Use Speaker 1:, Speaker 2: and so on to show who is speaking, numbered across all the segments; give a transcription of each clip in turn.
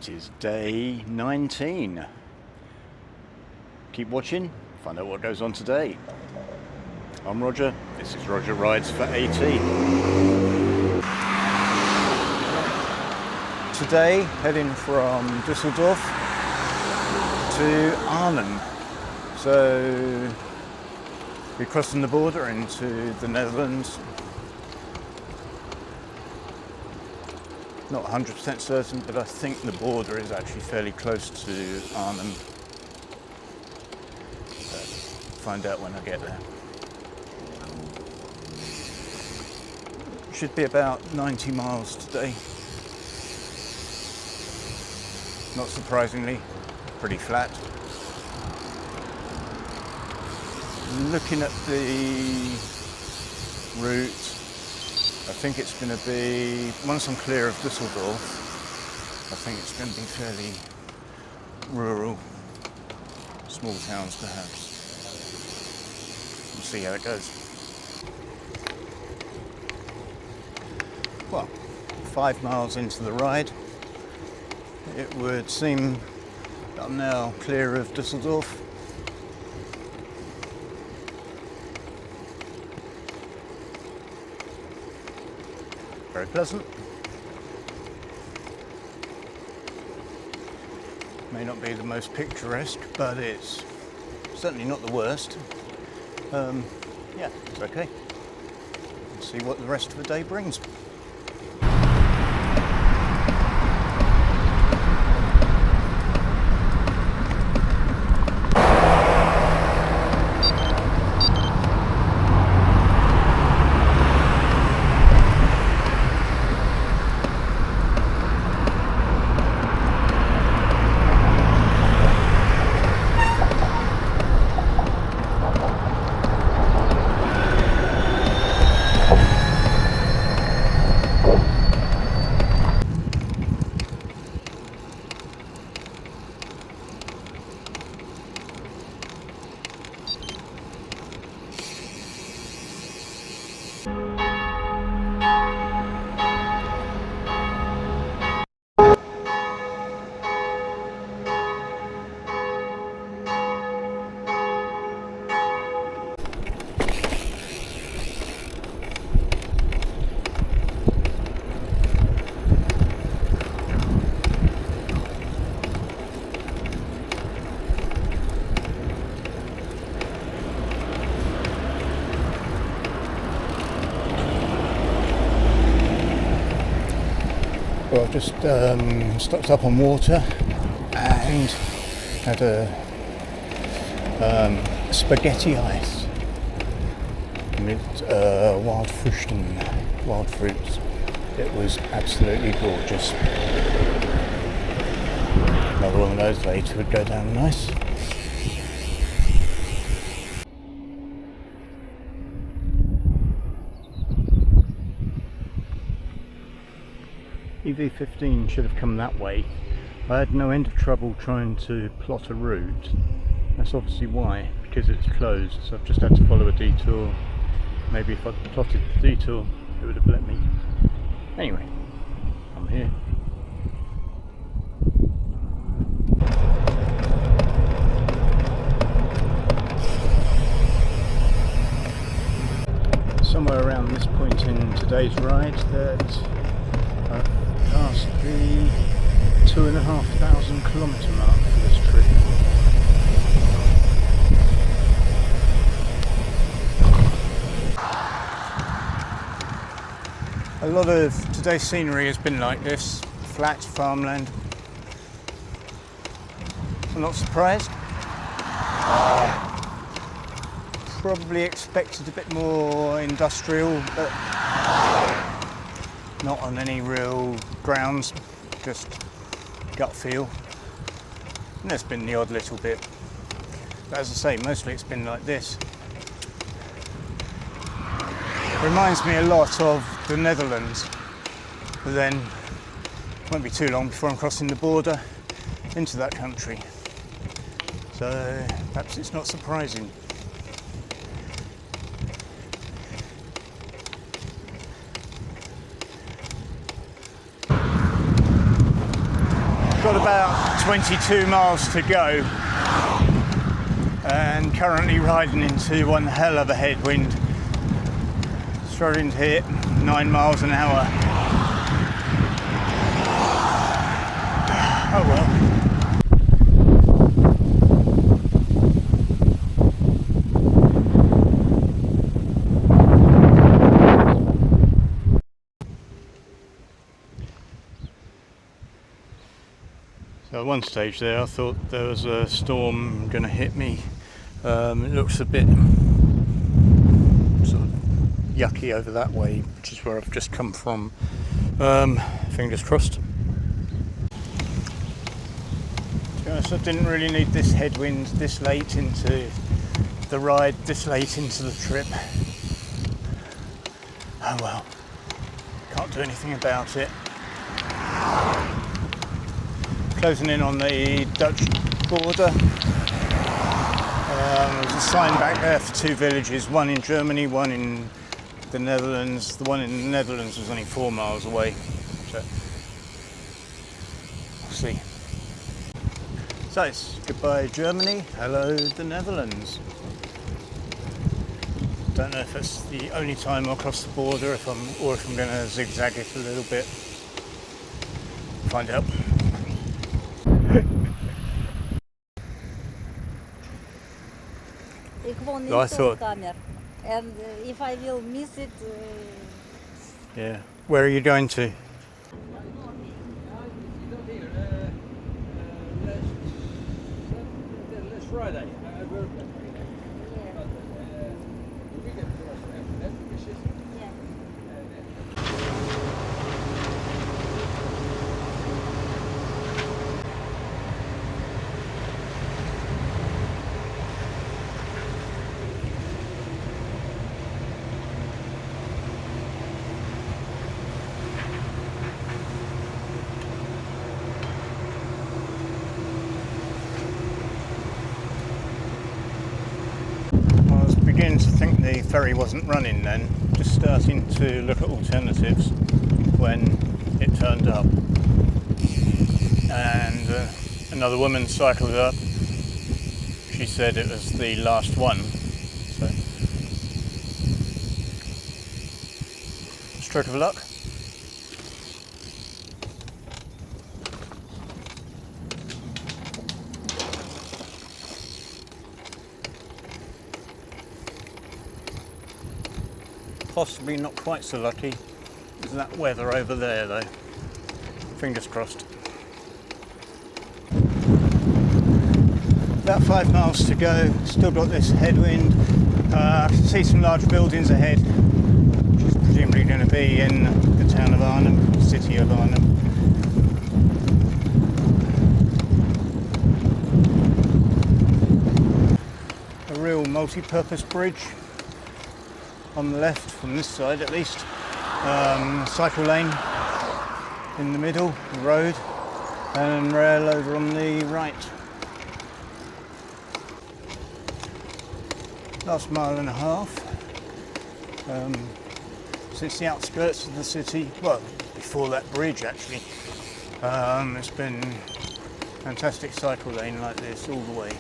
Speaker 1: It is day 19. Keep watching, find out what goes on today. I'm Roger, this is Roger Rides for AT. Today, heading from Düsseldorf to Arnhem. So, we're crossing the border into the Netherlands. Not 100% certain, but I think the border is actually fairly close to Arnhem. So, find out when I get there. Should be about 90 miles today. Not surprisingly, pretty flat. Looking at the route, I think it's going to be, once I'm clear of Düsseldorf, I think it's going to be fairly rural, small towns perhaps. We'll see how it goes. Well, 5 miles into the ride, it would seem that I'm now clear of Düsseldorf. Very pleasant. May not be the most picturesque, but it's certainly not the worst. Yeah, it's okay. Let's see what the rest of the day brings. Well, I've just stocked up on water and had a spaghetti ice with wild fruits. It was absolutely gorgeous. Another one of those later would go down nice. EV15 should have come that way. I had no end of trouble trying to plot a route. That's obviously why, because it's closed, so I've just had to follow a detour. Maybe if I'd plotted the detour, it would have let me. Anyway, I'm here. Somewhere around this point in today's ride that I've passed the 2,500 kilometre mark for this trip. A lot of today's scenery has been like this, flat farmland. I'm not surprised. Probably expected a bit more industrial, but not on any real grounds, just gut feel. And there's been the odd little bit. But as I say, mostly it's been like this. Reminds me a lot of the Netherlands, but then it won't be too long before I'm crossing the border into that country. So perhaps it's not surprising. got about 22 miles to go and currently riding into one hell of a headwind. Starting to hit 9 miles an hour. Oh well. So at one stage there I thought there was a storm going to hit me. It looks a bit sort of yucky over that way, which is where I've just come from. Fingers crossed. To be honest, I didn't really need this headwind this late into the ride, this late into the trip. Oh well, can't do anything about it. Closing in on the Dutch border. There's a sign back there for two villages, one in Germany, one in the Netherlands. The one in the Netherlands was only 4 miles away, so we'll see. So it's goodbye Germany, hello the Netherlands. Don't know if it's the only time I'll cross the border, or if I'm going to zigzag it a little bit. Find out. I thought,
Speaker 2: and if I will miss it,
Speaker 1: yeah. Where are you going to?
Speaker 3: Last Friday.
Speaker 1: Beginning to think the ferry wasn't running then, just starting to look at alternatives when it turned up. And another woman cycled up. She said it was the last one. So, stroke of luck. Possibly not quite so lucky as that weather over there though. Fingers crossed. About 5 miles to go, still got this headwind. I can see some large buildings ahead, which is presumably going to be in the town of Arnhem, city of Arnhem. A real multi-purpose bridge. On the left, from this side at least, cycle lane in the middle, the road, and rail over on the right. Last mile and a half. Since the outskirts of the city, well, before that bridge actually, it's been fantastic cycle lane like this all the way.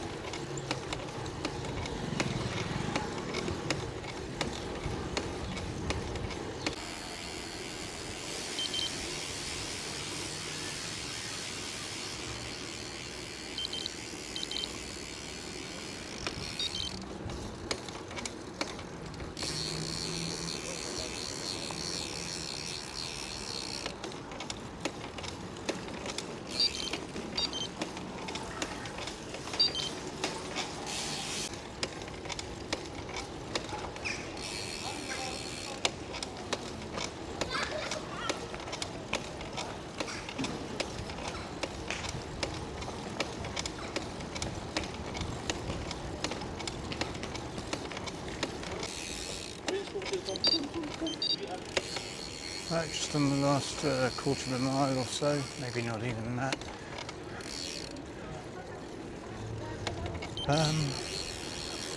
Speaker 1: Right, just on the last quarter of a mile or so, maybe not even that.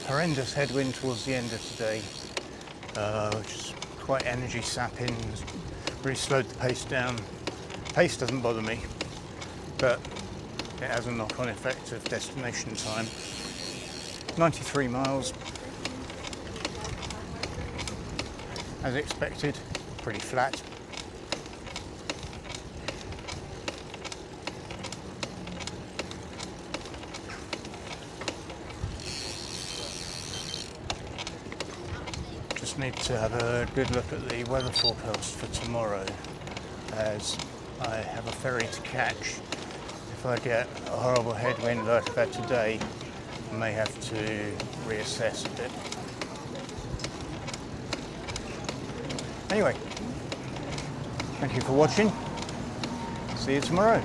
Speaker 1: Horrendous headwind towards the end of today, which is quite energy sapping, really slowed the pace down. Pace doesn't bother me, but it has a knock-on effect of destination time. 93 miles, as expected, pretty flat. Just need to have a good look at the weather forecast for tomorrow, as I have a ferry to catch. If I get a horrible headwind like I've had today, I may have to reassess a bit. Anyway, thank you for watching. See you tomorrow.